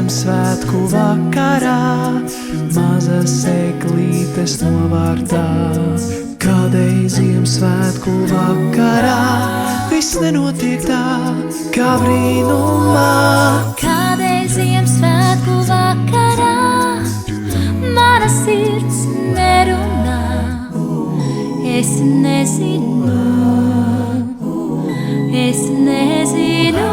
Ziemassvētku vakarā, mazas eglītes novārtā. Kādēļ Ziemassvētku vakarā viss nenotiek tā, kā brīnumā? Kādēļ Ziemassvētku vakarā mana sirds nerunā? Es nezinu, es nezinu.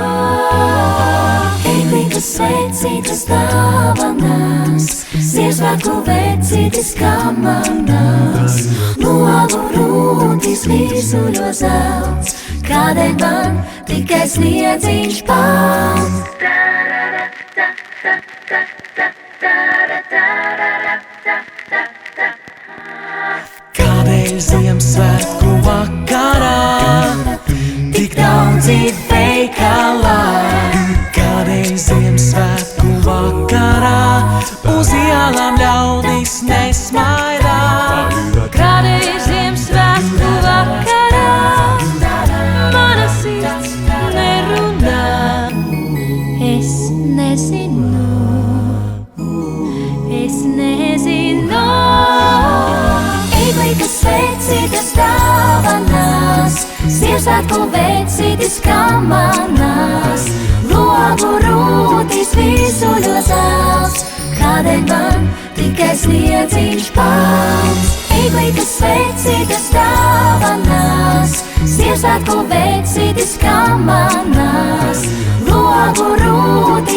Eglītes svecītas dāvanās, Ziemassvētku vecītis kamanās, logu rūtis vīsuļo zelts. Kādēļ man tikai sniedziņš pals? Kādēļ Ziemassvētku vakarā tik daudzi veikalā? Kādēļ Ziemassvētku vakarā uz ielām ļaudis nesmaidā? Kādēļ Ziemassvētku vakarā mana sirds nerunā? Es nezinu, es nezinu. Eglītes svecītas dāvanās, Ziemassvētku vecītis kamanās, logu rūtis vīsuļo zelts. Kādēļ man tikai sniedziņš pals? Eglītes svecītas dāvanās, Ziemassvētku vecītis kamanās, logu rūtis